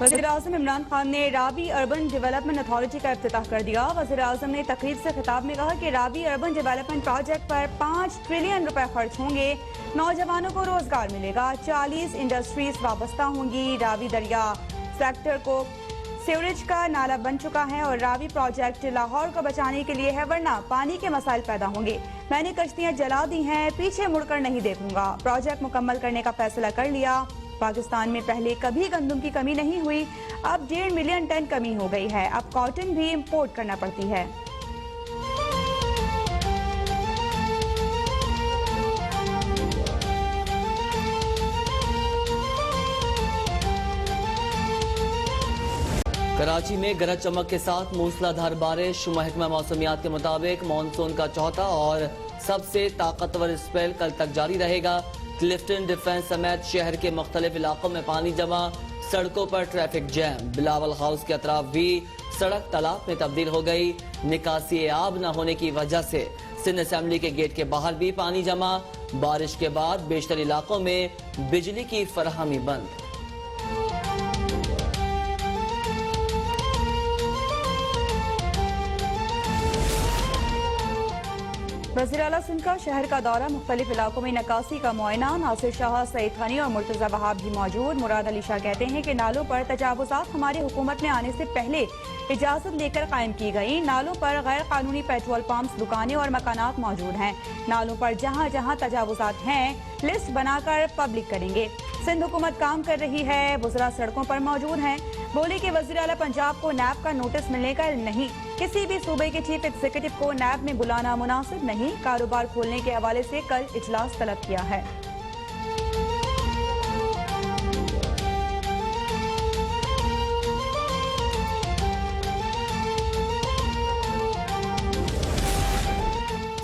वज़ीर-ए-आज़म इमरान खान ने Ravi urban development authority का इफ्तिताह कर दिया। वज़ीर-ए-आज़म ने तकरीब से खिताब में कहा कि रावी अर्बन डेवलपमेंट प्रोजेक्ट पर 5 ट्रिलियन रुपए खर्च होंगे। नौजवानों को रोजगार मिलेगा। 40 इंडस्ट्रीज वाबस्ता होंगी। रावी दरिया सेक्टर को सीवरेज का नाला बन चुका है और रावी प्रोजेक्ट लाहौर को बचाने के लिए है, वरना पानी के मसाइल पैदा होंगे। मैंने कश्तियां जला दी हैं, पीछे मुड़कर नहीं देखूंगा। प्रोजेक्ट मुकम्मल करने का फैसला कर लिया। पाकिस्तान में पहले कभी गंदम की कमी नहीं हुई, अब 1.5 मिलियन टन कमी हो गई है। अब कॉटन भी इंपोर्ट करना पड़ती है। कराची में गरज चमक के साथ मूसलाधार बारिश। महकमा मौसमियात के मुताबिक मानसून का चौथा और सबसे ताकतवर स्पेल कल तक जारी रहेगा। क्लिफ्टन डिफेंस समेत शहर के मुख्तलिफ इलाकों में पानी जमा, सड़कों पर ट्रैफिक जैम। बिलावल हाउस के अतराफ भी सड़क तालाब में तब्दील हो गई। निकासी आब न होने की वजह से सिंध असेंबली के गेट के बाहर भी पानी जमा। बारिश के बाद बेशतर इलाकों में बिजली की फराहमी बंद। वज़ीर आला सिंध का शहर का दौरा, मुख्तलिफ इलाकों में नकासी का मुआयना। नासिर शाह, सईद खानी और मुर्तजा वहाब भी मौजूद। मुराद अली शाह कहते हैं कि नालों पर तजावुज़ात हमारी हुकूमत में आने से पहले इजाज़त लेकर कायम की गई। नालों पर गैर कानूनी पेट्रोल पंप्स, दुकानें और मकानात मौजूद हैं। नालों पर जहाँ जहाँ तजावुज़ात हैं लिस्ट बनाकर पब्लिक करेंगे। सिंध हुकूमत काम कर रही है, वज़रा सड़कों पर मौजूद हैं। बोले कि वज़ीर आला पंजाब को नैब का नोटिस मिलने का इल्म नहीं। किसी भी सूबे के चीफ एग्जीक्यूटिव को नैब में बुलाना मुनासिब नहीं। कारोबार खोलने के हवाले से कल इजलास तलब किया है।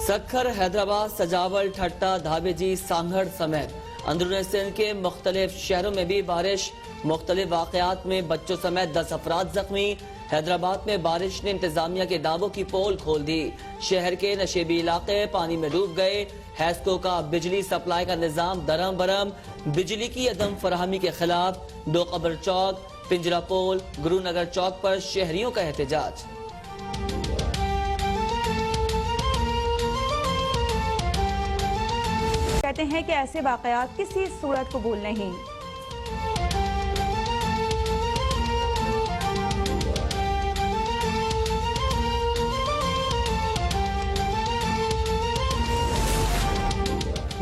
सक्खर, हैदराबाद, सजावल, ठट्टा, धाबेजी, सांगड़ समेत अंदरूनी सिंध के मुख्तलिफ शहरों में भी बारिश। मुख्तलिफ वाकयात में बच्चों समेत 10 अफराद जख्मी। हैदराबाद में बारिश ने इंतजामिया के दावों की पोल खोल दी। शहर के नशेबी इलाके पानी में डूब गए। हैस्को का बिजली सप्लाई का निजाम दरम बरम। बिजली की अदम फराहमी के खिलाफ दो कब्र चौक, पिंजरा पोल, गुरुनगर चौक पर शहरियों का एहतजाज। कहते हैं कि ऐसे वाकयात किसी सूरत कबूल नहीं।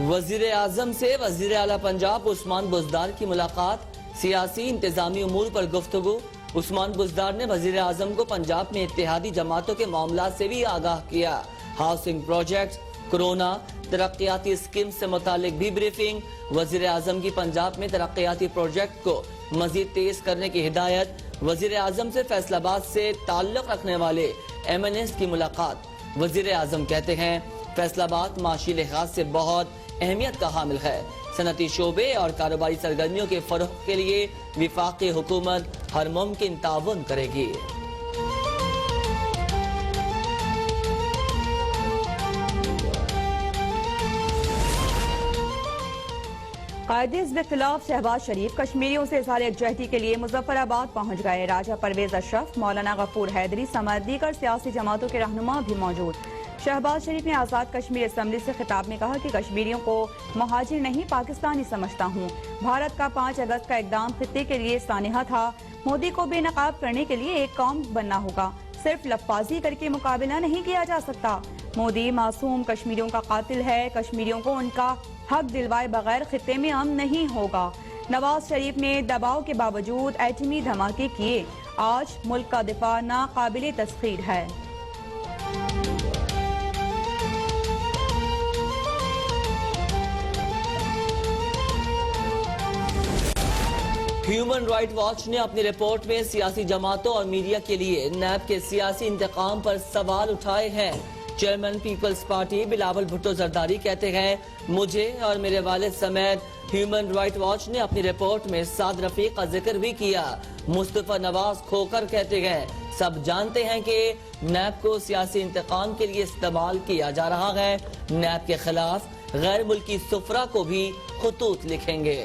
वजीर आजम से वजीर आला पंजाब उस्मान बुज़दार की मुलाकात। सियासी इंतजामी उमूर पर गुफ्तगू। उस्मान बुज़दार ने वजीर आजम को पंजाब में इत्तेहादी जमातों के मामला से भी आगाह किया। हाउसिंग प्रोजेक्ट, कोरोना, तरक्याती स्कीम से मुतालिक भी ब्रीफिंग। वजीर आजम की पंजाब में तरक्याती प्रोजेक्ट को मजीद तेज करने की हिदायत। वजीर आजम से फैसलाबाद से ताल्लुक रखने वाले MNS की मुलाकात। वजीर आजम कहते हैं फैसलाबाद माशी लिहाज से बहुत अहमियत का हामिल है। सनती शोबे और कारोबारी सरगर्मियों के फरोग के लिए विफाकी हुकूमत हर मुमकिन ताउन करेगी। कायदे के खिलाफ शहबाज शरीफ कश्मीरियों से इज़हार यकजहती के लिए मुजफ्फराबाद पहुंच गए। राजा परवेज अशरफ, मौलाना गफूर हैदरी समेत दीगर सियासी जमातों के रहनुमा भी मौजूद। शहबाज शरीफ ने आज़ाद कश्मीर असम्बली से खिताब में कहा कि कश्मीरियों को मुहाजिर नहीं पाकिस्तानी समझता हूँ। भारत का 5 अगस्त का इकदाम खित्ते के लिए सानिहा था। मोदी को बेनकाब करने के लिए एक कौम बनना होगा, सिर्फ लफ्बाजी करके मुकाबला नहीं किया जा सकता। मोदी मासूम कश्मीरियों का कातिल है। कश्मीरियों को उनका हक दिलवाए बगैर खित्ते में अमन नहीं होगा। नवाज शरीफ ने दबाव के बावजूद एटमी धमाके किए। आज मुल्क का दिफा नाकाबिले तस्खीर है। ह्यूमन राइट वॉच ने अपनी रिपोर्ट में सियासी जमातों और मीडिया के लिए नैब के सियासी इंतकाम पर सवाल उठाए हैं। चेयरमैन पीपल्स पार्टी बिलावल भुट्टो जरदारी कहते हैं मुझे और मेरे वालिद समेत ह्यूमन राइट वॉच ने अपनी रिपोर्ट में साद रफीक का जिक्र भी किया। मुस्तफा नवाज खोकर कहते हैं सब जानते हैं कि नैब को सियासी इंतकाम के लिए इस्तेमाल किया जा रहा है। नैब के खिलाफ गैर मुल्की सुफरा को भी खुतूत लिखेंगे।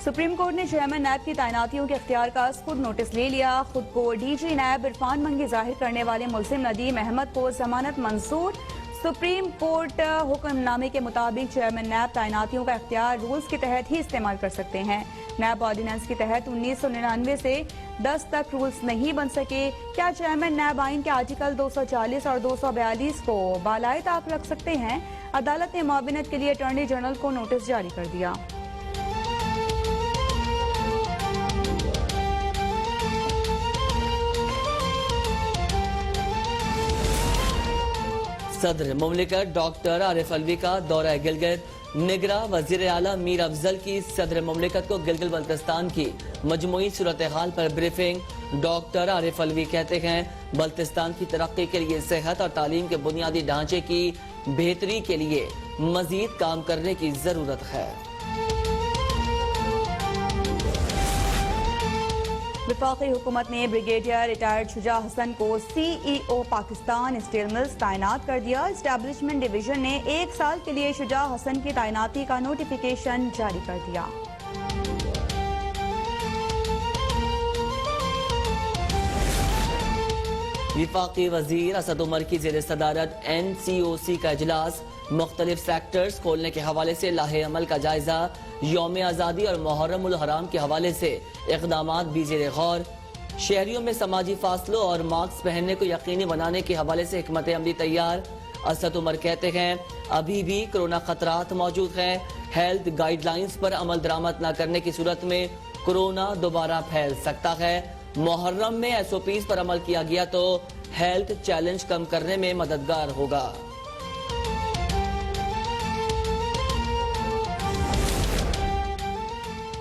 सुप्रीम कोर्ट ने चेयरमैन नैब की तैनातियों के इख्तियार का खुद नोटिस ले लिया। खुद को डीजी नैब इरफान मंगी जाहिर करने वाले मुल्जिम नदीम अहमद को जमानत मंजूर। सुप्रीम कोर्ट हुक्मनामे के मुताबिक चेयरमैन नैब तैनातियों का इख्तियार रूल्स के तहत ही इस्तेमाल कर सकते हैं। नैब ऑर्डिनेंस के तहत 1999 से 10 तक रूल्स नहीं बन सके। क्या चेयरमैन नैब आइन के आर्टिकल 240 और 242 को बालाए ताक रख सकते हैं? अदालत ने मुआविनत के लिए अटॉर्नी जनरल को नोटिस जारी कर दिया। सदर मुमलिकत डॉक्टर आरिफ अलवी का दौरा गिलगित। निगरा वजीर आला मीर अफजल की सदर मुमलिकत को गिलगित बल्तिस्तान की मजमूई सूरत हाल पर ब्रीफिंग। डॉक्टर आरिफ अलवी कहते हैं बल्तिस्तान की तरक्की के लिए सेहत और तालीम के बुनियादी ढांचे की बेहतरी के लिए मजीद काम करने की जरूरत है। वफाकी हुकूमत ने ब्रिगेडियर रिटायर्ड शुजा हसन को CEO पाकिस्तान स्टील मिल्स तैनात कर दिया। एस्टैब्लिशमेंट डिवीजन ने 1 साल के लिए शुजा हसन की तैनाती का नोटिफिकेशन जारी कर दिया। वफाकी वजीर असद उमर की जेर सदारत NCOC का इजलास। मुख्तलिफ सेक्टर्स खोलने के हवाले से लाहे अमल का जायजा। यौम आज़ादी और मुहर्रम उल हराम के हवाले से इक़दामात भी ज़ेरे गौर। शहरियों में समाजी फासलों और मास्क पहनने को यकीनी बनाने के हवाले से हिकमत अमली तैयार। असद उमर कहते हैं अभी भी कोरोना खतरात मौजूद हैं। हेल्थ गाइडलाइंस पर अमल दरामद न करने की सूरत में कोरोना दोबारा फैल सकता है। मुहर्रम में SOPs पर अमल किया गया तो हेल्थ चैलेंज कम करने में मददगार होगा।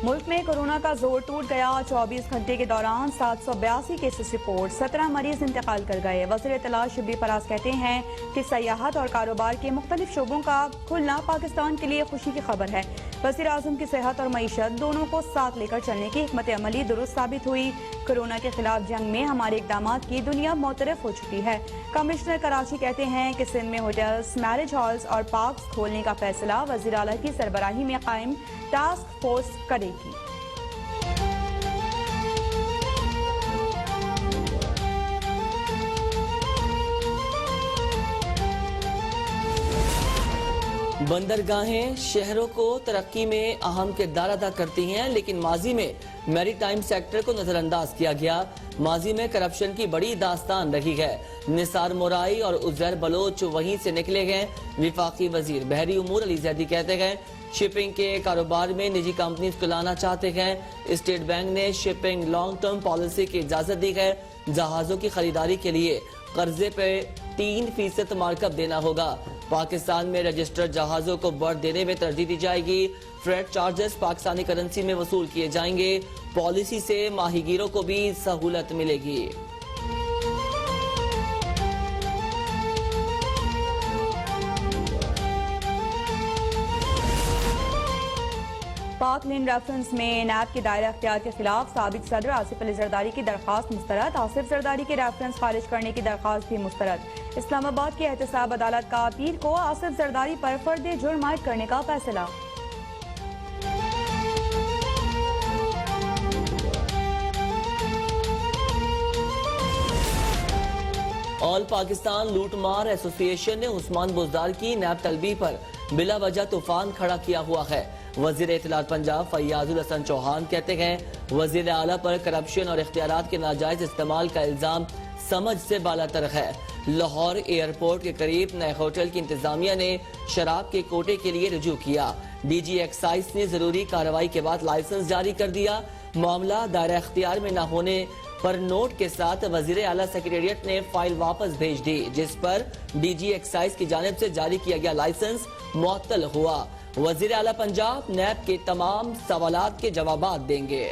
मुल्क में कोरोना का जोर टूट गया। 24 घंटे के दौरान 782 केसेस रिपोर्ट, 17 मरीज इंतकाल कर गए। वज़ीर इत्तलात शब्बीर फराज कहते हैं कि सयाहत और कारोबार के मुख्तलिफ शोबों का खुलना पाकिस्तान के लिए खुशी की खबर है। वज़ीर आज़म की सेहत और मईशत दोनों को साथ लेकर चलने की हिकमत अमली दुरुस्त साबित हुई। कोरोना के खिलाफ जंग में हमारे इक़दामात की दुनिया मुतरफ हो चुकी है। कमिश्नर कराची कहते हैं कि सिंध में होटल्स, मैरिज हॉल्स और पार्क्स खोलने का फैसला वज़ीर आला की सरबराही में कायम टास्क फोर्स करेगी। बंदरगाहें शहरों को तरक्की में अहम किरदार अदा करती हैं, लेकिन माजी में मैरीटाइम सेक्टर को नजरअंदाज किया गया। माजी में करप्शन की बड़ी दास्तान रही है। निसार मोराई और उजैर बलोच वहीं से निकले गए। विफाकी वजीर बहरी उमूर अली जैदी कहते हैं शिपिंग के कारोबार में निजी कंपनीज को लाना चाहते हैं। स्टेट बैंक ने शिपिंग लॉन्ग टर्म पॉलिसी की इजाजत दी है। जहाजों की खरीदारी के लिए कर्जे पे 3% मार्कअप देना होगा। पाकिस्तान में रजिस्टर्ड जहाजों को बर्थ देने में तरजीह दी जाएगी। फ्रेट चार्जेस पाकिस्तानी करेंसी में वसूल किए जाएंगे। पॉलिसी से माहीगीरों को भी सहूलत मिलेगी। पाक लैंड रेफरेंस में नैब के दायरा अख्तियार के खिलाफ साबिक सदर आसिफ अली जरदारी की दरखास्त मुस्तरद। आसिफ जरदारी के रेफरेंस खारिज करने की दरखास्त भी मुस्तरद। इस्लामाबाद की एहतसाब अदालत का अपील को आसिफ जरदारी पर फर्द जुर्म आयद करने का फैसला। ऑल पाकिस्तान लूटमार एसोसिएशन ने उस्मान बुज़दार की नैब तलबी पर बिला वजह तूफान खड़ा किया हुआ है। वजीर इत्तलात पंजाब फैयाजुल हसन चौहान कहते हैं वजीर आला पर करप्शन और इख्तियारात के नाजायज इस्तेमाल का इल्जाम समझ से बालातर है। लाहौर एयरपोर्ट के करीब नए होटल की इंतजामिया ने शराब के कोटे के लिए रुजू किया। DG एक्साइज ने जरूरी कार्रवाई के बाद लाइसेंस जारी कर दिया। मामला दायरा इख्तियार में न होने पर नोट के साथ वजीर आला सेक्रेटेरिएट ने फाइल वापस भेज दी, जिस पर DG एक्साइज की जानिब से जारी किया गया लाइसेंस मुअत्तल हुआ। वजीर आला पंजाब नैब के तमाम सवालात के जवाबात देंगे।